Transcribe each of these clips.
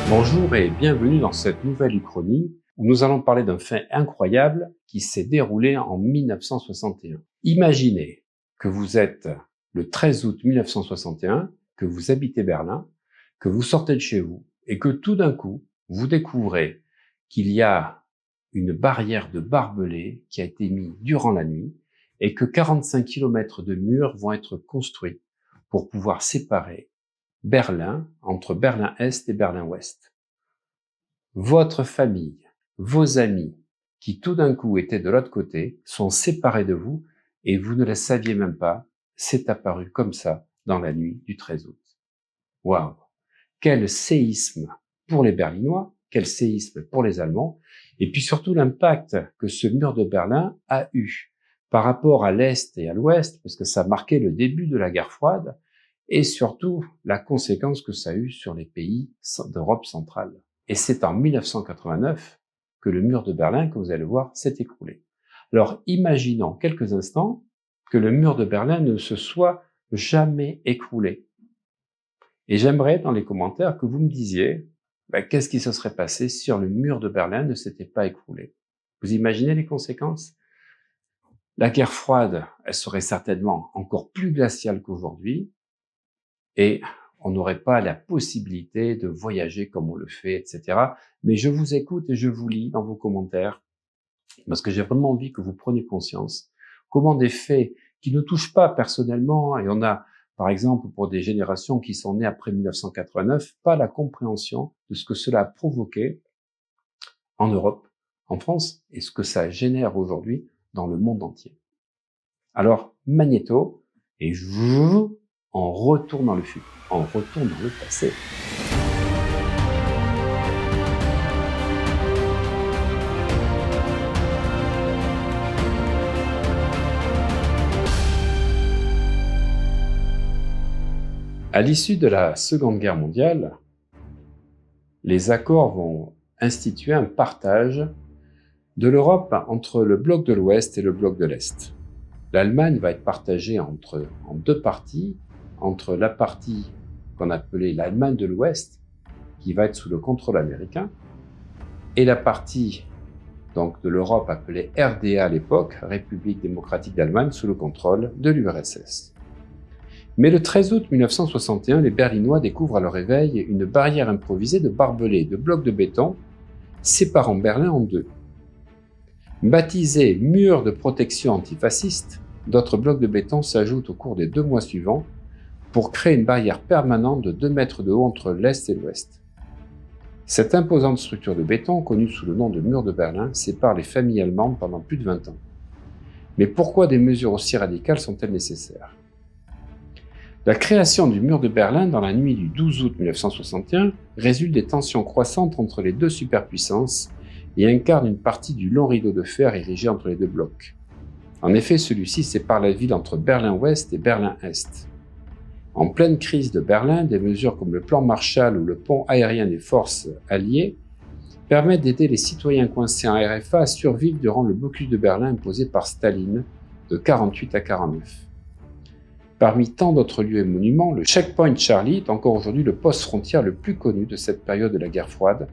Bonjour et bienvenue dans cette nouvelle uchronie où nous allons parler d'un fait incroyable qui s'est déroulé en 1961. Imaginez que vous êtes le 13 août 1961, que vous habitez Berlin, que vous sortez de chez vous et que tout d'un coup, vous découvrez qu'il y a une barrière de barbelés qui a été mise durant la nuit et que 45 km de murs vont être construits pour pouvoir séparer Berlin entre Berlin-Est et Berlin-Ouest. Votre famille, vos amis, qui tout d'un coup étaient de l'autre côté, sont séparés de vous et vous ne le saviez même pas, c'est apparu comme ça dans la nuit du 13 août. Waouh! Quel séisme pour les Berlinois, quel séisme pour les Allemands, et puis surtout l'impact que ce mur de Berlin a eu par rapport à l'Est et à l'Ouest, parce que ça marquait le début de la guerre froide, et surtout la conséquence que ça a eu sur les pays d'Europe centrale. Et c'est en 1989 que le mur de Berlin, que vous allez voir, s'est écroulé. Alors imaginons quelques instants que le mur de Berlin ne se soit jamais écroulé. Et j'aimerais dans les commentaires que vous me disiez qu'est-ce qui se serait passé si le mur de Berlin ne s'était pas écroulé. Vous imaginez les conséquences? La guerre froide, elle serait certainement encore plus glaciale qu'aujourd'hui et on n'aurait pas la possibilité de voyager comme on le fait, etc. Mais je vous écoute et je vous lis dans vos commentaires parce que j'ai vraiment envie que vous preniez conscience comment des faits qui ne touchent pas personnellement, et on a, par exemple, pour des générations qui sont nées après 1989, pas la compréhension de ce que cela a provoqué en Europe, en France, et ce que ça génère aujourd'hui dans le monde entier. Alors, magnéto, et on retourne dans le futur, on retourne dans le passé. À l'issue de la Seconde Guerre mondiale, les accords vont instituer un partage de l'Europe entre le bloc de l'Ouest et le bloc de l'Est. L'Allemagne va être partagée en deux parties, entre la partie qu'on appelait l'Allemagne de l'Ouest, qui va être sous le contrôle américain, et la partie donc de l'Europe appelée RDA à l'époque, République démocratique d'Allemagne, sous le contrôle de l'URSS. Mais le 13 août 1961, les Berlinois découvrent à leur réveil une barrière improvisée de barbelés, de blocs de béton, séparant Berlin en deux. Baptisé mur de protection antifasciste, d'autres blocs de béton s'ajoutent au cours des 2 mois suivants pour créer une barrière permanente de 2 mètres de haut entre l'Est et l'Ouest. Cette imposante structure de béton, connue sous le nom de mur de Berlin, sépare les familles allemandes pendant plus de 20 ans. Mais pourquoi des mesures aussi radicales sont-elles nécessaires? La création du mur de Berlin dans la nuit du 12 août 1961 résulte des tensions croissantes entre les deux superpuissances et incarne une partie du long rideau de fer érigé entre les deux blocs. En effet, celui-ci sépare la ville entre Berlin-Ouest et Berlin-Est. En pleine crise de Berlin, des mesures comme le plan Marshall ou le pont aérien des forces alliées permettent d'aider les citoyens coincés en RFA à survivre durant le blocus de Berlin imposé par Staline de 1948 à 1949. Parmi tant d'autres lieux et monuments, le Checkpoint Charlie est encore aujourd'hui le poste frontière le plus connu de cette période de la guerre froide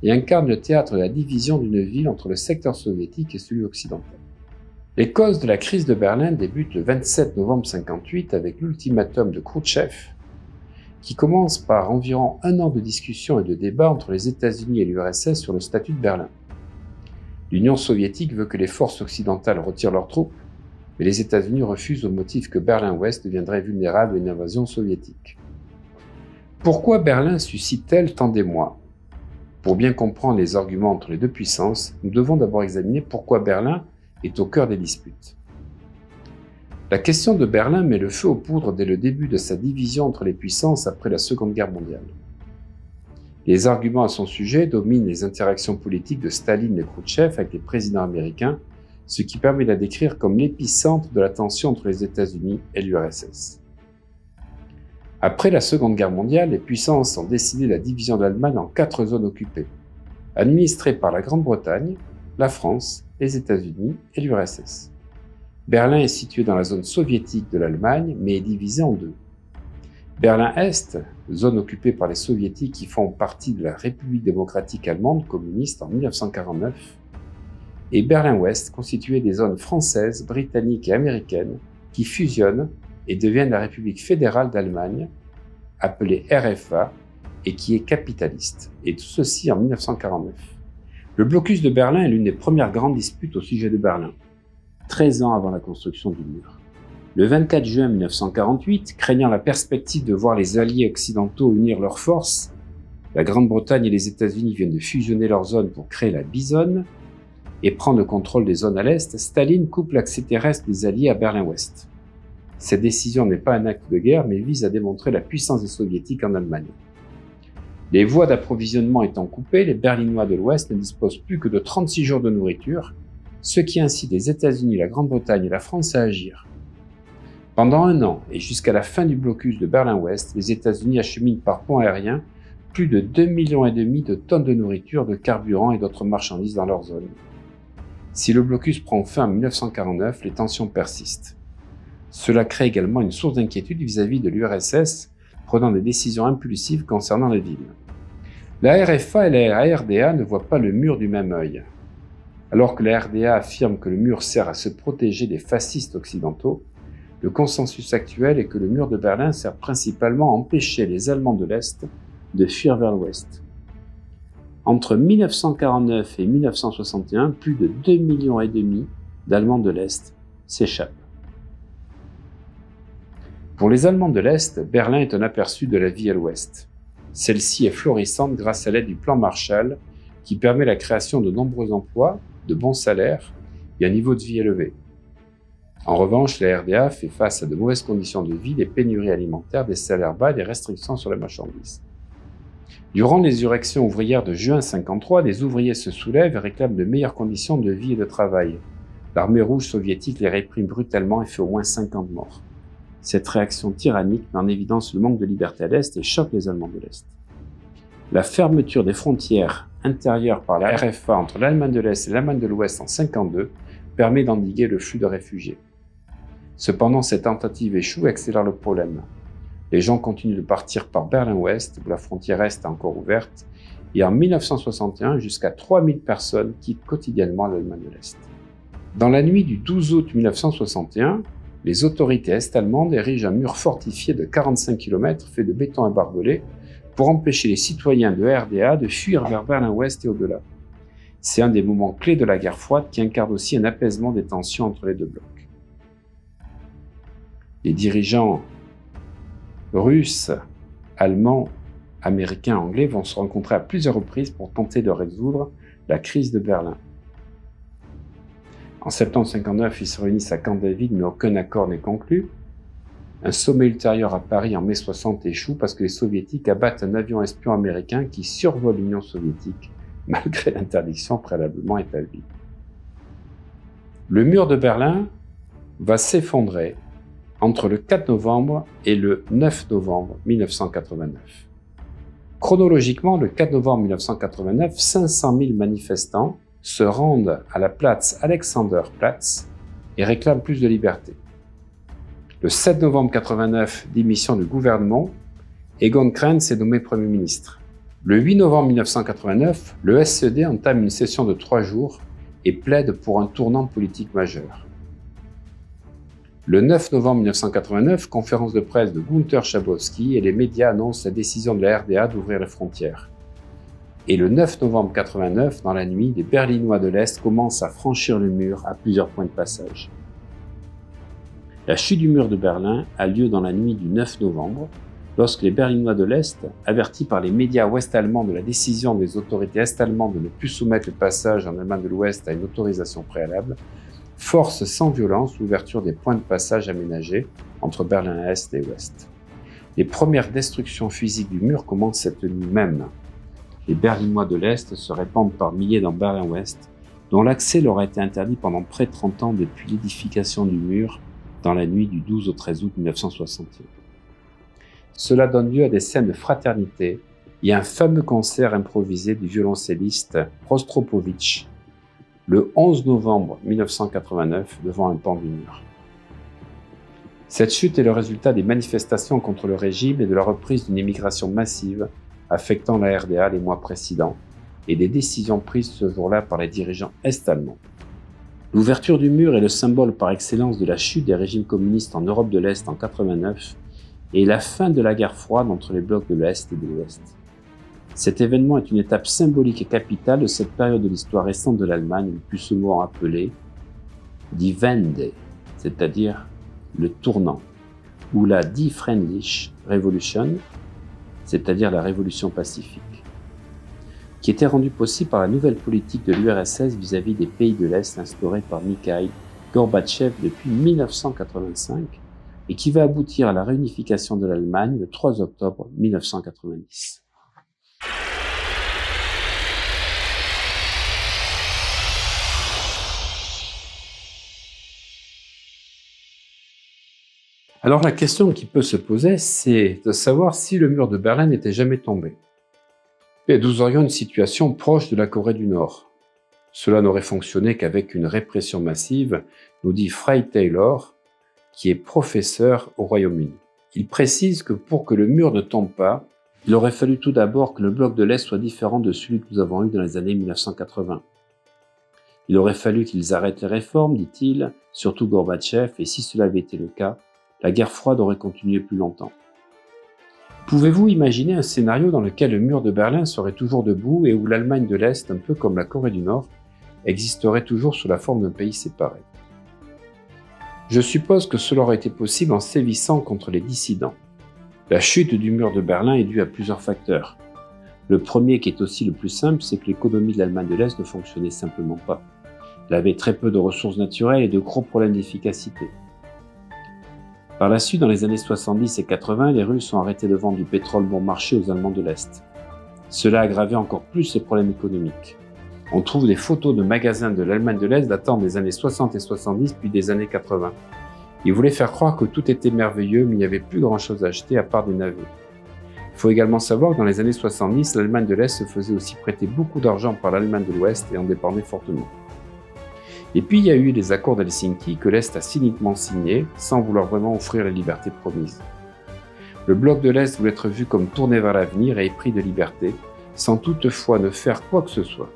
et incarne le théâtre de la division d'une ville entre le secteur soviétique et celui occidental. Les causes de la crise de Berlin débutent le 27 novembre 1958 avec l'ultimatum de Khrouchtchev, qui commence par environ 1 an de discussions et de débats entre les États-Unis et l'URSS sur le statut de Berlin. L'Union soviétique veut que les forces occidentales retirent leurs troupes, mais les États-Unis refusent au motif que Berlin-Ouest deviendrait vulnérable à une invasion soviétique. Pourquoi Berlin suscite-t-elle tant d'émoi? Pour bien comprendre les arguments entre les deux puissances, nous devons d'abord examiner pourquoi Berlin est au cœur des disputes. La question de Berlin met le feu aux poudres dès le début de sa division entre les puissances après la Seconde Guerre mondiale. Les arguments à son sujet dominent les interactions politiques de Staline et Khrouchtchev avec les présidents américains, ce qui permet de la décrire comme l'épicentre de la tension entre les États-Unis et l'URSS. Après la Seconde Guerre mondiale, les puissances ont décidé la division de l'Allemagne en 4 zones occupées, administrées par la Grande-Bretagne, la France, les États-Unis et l'URSS. Berlin est situé dans la zone soviétique de l'Allemagne, mais est divisé en deux. Berlin-Est, zone occupée par les soviétiques qui font partie de la République démocratique allemande communiste en 1949, et Berlin-Ouest, constitué des zones françaises, britanniques et américaines qui fusionnent et deviennent la République fédérale d'Allemagne, appelée RFA, et qui est capitaliste, et tout ceci en 1949. Le blocus de Berlin est l'une des premières grandes disputes au sujet de Berlin, 13 ans avant la construction du mur. Le 24 juin 1948, craignant la perspective de voir les alliés occidentaux unir leurs forces, la Grande-Bretagne et les États-Unis viennent de fusionner leurs zones pour créer la Bisonne et prendre le contrôle des zones à l'Est, Staline coupe l'accès terrestre des alliés à Berlin-Ouest. Cette décision n'est pas un acte de guerre, mais vise à démontrer la puissance des soviétiques en Allemagne. Les voies d'approvisionnement étant coupées, les Berlinois de l'Ouest ne disposent plus que de 36 jours de nourriture, ce qui incite les États-Unis, la Grande-Bretagne et la France à agir. Pendant un an et jusqu'à la fin du blocus de Berlin-Ouest, les États-Unis acheminent par pont aérien plus de 2,5 millions de tonnes de nourriture, de carburant et d'autres marchandises dans leur zone. Si le blocus prend fin en 1949, les tensions persistent. Cela crée également une source d'inquiétude vis-à-vis de l'URSS, prenant des décisions impulsives concernant les villes. La RFA et la RDA ne voient pas le mur du même œil. Alors que la RDA affirme que le mur sert à se protéger des fascistes occidentaux, le consensus actuel est que le mur de Berlin sert principalement à empêcher les Allemands de l'Est de fuir vers l'Ouest. Entre 1949 et 1961, plus de 2,5 millions d'Allemands de l'Est s'échappent. Pour les Allemands de l'Est, Berlin est un aperçu de la vie à l'Ouest. Celle-ci est florissante grâce à l'aide du plan Marshall qui permet la création de nombreux emplois, de bons salaires et un niveau de vie élevé. En revanche, la RDA fait face à de mauvaises conditions de vie, des pénuries alimentaires, des salaires bas et des restrictions sur les marchandises. Durant les insurrections ouvrières de juin 1953, des ouvriers se soulèvent et réclament de meilleures conditions de vie et de travail. L'armée rouge soviétique les réprime brutalement et fait au moins 50 morts. Cette réaction tyrannique met en évidence le manque de liberté à l'Est et choque les Allemands de l'Est. La fermeture des frontières intérieures par la RFA entre l'Allemagne de l'Est et l'Allemagne de l'Ouest en 1952 permet d'endiguer le flux de réfugiés. Cependant, cette tentative échoue et accélère le problème. Les gens continuent de partir par Berlin-Ouest, où la frontière Est est encore ouverte, et en 1961, jusqu'à 3000 personnes quittent quotidiennement l'Allemagne de l'Est. Dans la nuit du 12 août 1961, les autorités est-allemandes érigent un mur fortifié de 45 km fait de béton et barbelé pour empêcher les citoyens de RDA de fuir vers Berlin-Ouest et au-delà. C'est un des moments clés de la guerre froide qui incarne aussi un apaisement des tensions entre les deux blocs. Les dirigeants russes, allemands, américains, anglais vont se rencontrer à plusieurs reprises pour tenter de résoudre la crise de Berlin. En septembre 1959, ils se réunissent à Camp David, mais aucun accord n'est conclu. Un sommet ultérieur à Paris en mai 1960 échoue parce que les soviétiques abattent un avion espion américain qui survole l'Union soviétique, malgré l'interdiction préalablement établie. Le mur de Berlin va s'effondrer entre le 4 novembre et le 9 novembre 1989. Chronologiquement, le 4 novembre 1989, 500 000 manifestants se rendent à la place Alexanderplatz et réclament plus de liberté. Le 7 novembre 1989, démission du gouvernement, Egon Krenz est nommé Premier ministre. Le 8 novembre 1989, le SED entame une session de 3 jours et plaide pour un tournant politique majeur. Le 9 novembre 1989, conférence de presse de Gunther Schabowski et les médias annoncent la décision de la RDA d'ouvrir les frontières. Et le 9 novembre 1989, dans la nuit, les Berlinois de l'Est commencent à franchir le mur à plusieurs points de passage. La chute du mur de Berlin a lieu dans la nuit du 9 novembre, lorsque les Berlinois de l'Est, avertis par les médias ouest-allemands de la décision des autorités est-allemandes de ne plus soumettre le passage en Allemagne de l'Ouest à une autorisation préalable, forcent sans violence l'ouverture des points de passage aménagés entre Berlin-Est et Ouest. Les premières destructions physiques du mur commencent cette nuit même. Les Berlinois de l'Est se répandent par milliers dans Berlin-Ouest, dont l'accès leur a été interdit pendant près de 30 ans depuis l'édification du mur dans la nuit du 12 au 13 août 1961. Cela donne lieu à des scènes de fraternité et à un fameux concert improvisé du violoncelliste Rostropovitch le 11 novembre 1989 devant un pan du mur. Cette chute est le résultat des manifestations contre le régime et de la reprise d'une immigration massive affectant la RDA les mois précédents et des décisions prises ce jour-là par les dirigeants est-allemands. L'ouverture du mur est le symbole par excellence de la chute des régimes communistes en Europe de l'Est en 89 et la fin de la guerre froide entre les blocs de l'Est et de l'Ouest. Cet événement est une étape symbolique et capitale de cette période de l'histoire récente de l'Allemagne, le plus souvent appelée Die Wende, c'est-à-dire le tournant, ou la Die Friedliche Revolution, c'est-à-dire la révolution pacifique, qui était rendue possible par la nouvelle politique de l'URSS vis-à-vis des pays de l'Est instaurée par Mikhaïl Gorbatchev depuis 1985 et qui va aboutir à la réunification de l'Allemagne le 3 octobre 1990. Alors la question qui peut se poser, c'est de savoir si le mur de Berlin n'était jamais tombé. Et nous aurions une situation proche de la Corée du Nord. Cela n'aurait fonctionné qu'avec une répression massive, nous dit Fry Taylor, qui est professeur au Royaume-Uni. Il précise que pour que le mur ne tombe pas, il aurait fallu tout d'abord que le bloc de l'Est soit différent de celui que nous avons eu dans les années 1980. Il aurait fallu qu'ils arrêtent les réformes, dit-il, surtout Gorbatchev, et si cela avait été le cas, la guerre froide aurait continué plus longtemps. Pouvez-vous imaginer un scénario dans lequel le mur de Berlin serait toujours debout et où l'Allemagne de l'Est, un peu comme la Corée du Nord, existerait toujours sous la forme d'un pays séparé? Je suppose que cela aurait été possible en sévissant contre les dissidents. La chute du mur de Berlin est due à plusieurs facteurs. Le premier, qui est aussi le plus simple, c'est que l'économie de l'Allemagne de l'Est ne fonctionnait simplement pas. Elle avait très peu de ressources naturelles et de gros problèmes d'efficacité. Par la suite, dans les années 70 et 80, les Russes ont arrêté de vendre du pétrole bon marché aux Allemands de l'Est. Cela a aggravé encore plus ces problèmes économiques. On trouve des photos de magasins de l'Allemagne de l'Est datant des années 60 et 70 puis des années 80. Ils voulaient faire croire que tout était merveilleux, mais il n'y avait plus grand-chose à acheter à part des navets. Il faut également savoir que dans les années 70, l'Allemagne de l'Est se faisait aussi prêter beaucoup d'argent par l'Allemagne de l'Ouest et en dépendait fortement. Et puis il y a eu les accords d'Helsinki que l'Est a cyniquement signés, sans vouloir vraiment offrir les libertés promises. Le bloc de l'Est voulait être vu comme tourné vers l'avenir et épris de liberté, sans toutefois ne faire quoi que ce soit.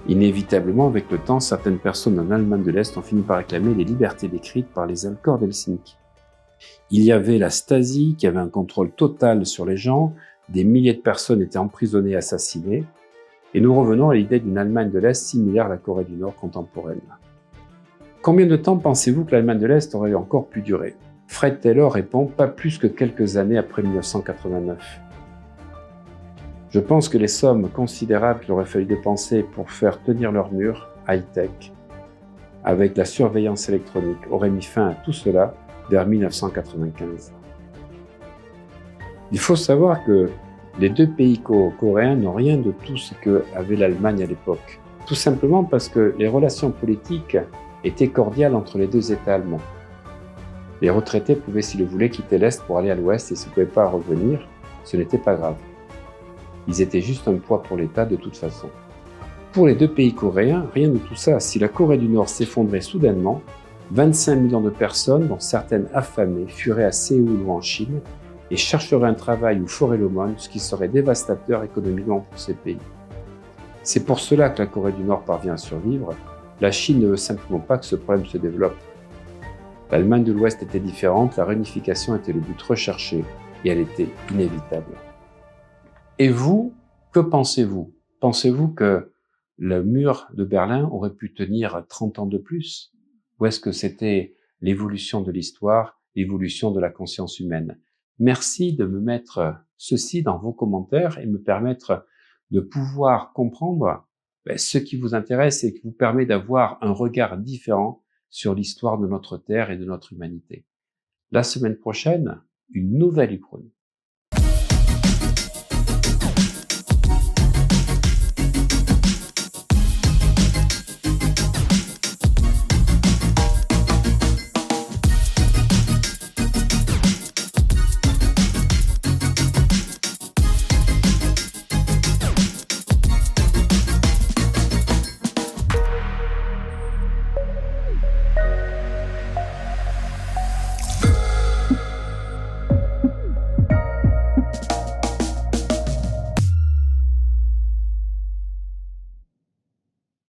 Inévitablement, avec le temps, certaines personnes en Allemagne de l'Est ont fini par réclamer les libertés décrites par les accords d'Helsinki. Il y avait la Stasi qui avait un contrôle total sur les gens, des milliers de personnes étaient emprisonnées et assassinées, et nous revenons à l'idée d'une Allemagne de l'Est similaire à la Corée du Nord contemporaine. Combien de temps pensez-vous que l'Allemagne de l'Est aurait encore pu durer? Fred Taylor répond, pas plus que quelques années après 1989. Je pense que les sommes considérables qu'il aurait fallu dépenser pour faire tenir leur mur, high-tech, avec la surveillance électronique, auraient mis fin à tout cela vers 1995. Il faut savoir que les deux pays coréens n'ont rien de tout ce qu'avait l'Allemagne à l'époque. Tout simplement parce que les relations politiques étaient cordiales entre les deux États allemands. Les retraités pouvaient, s'ils le voulaient, quitter l'Est pour aller à l'Ouest et s'ils ne pouvaient pas revenir, ce n'était pas grave. Ils étaient juste un poids pour l'État de toute façon. Pour les deux pays coréens, rien de tout ça. Si la Corée du Nord s'effondrait soudainement, 25 millions de personnes, dont certaines affamées, fuiraient à Séoul ou en Chine et chercheraient un travail ou feraient l'aumône, ce qui serait dévastateur économiquement pour ces pays. C'est pour cela que la Corée du Nord parvient à survivre. La Chine ne veut simplement pas que ce problème se développe. L'Allemagne de l'Ouest était différente, la réunification était le but recherché et elle était inévitable. Et vous, que pensez-vous? Pensez-vous que le mur de Berlin aurait pu tenir 30 ans de plus? Ou est-ce que c'était l'évolution de l'histoire, l'évolution de la conscience humaine? Merci de me mettre ceci dans vos commentaires et me permettre de pouvoir comprendre ce qui vous intéresse et qui vous permet d'avoir un regard différent sur l'histoire de notre Terre et de notre humanité. La semaine prochaine, une nouvelle uchronie.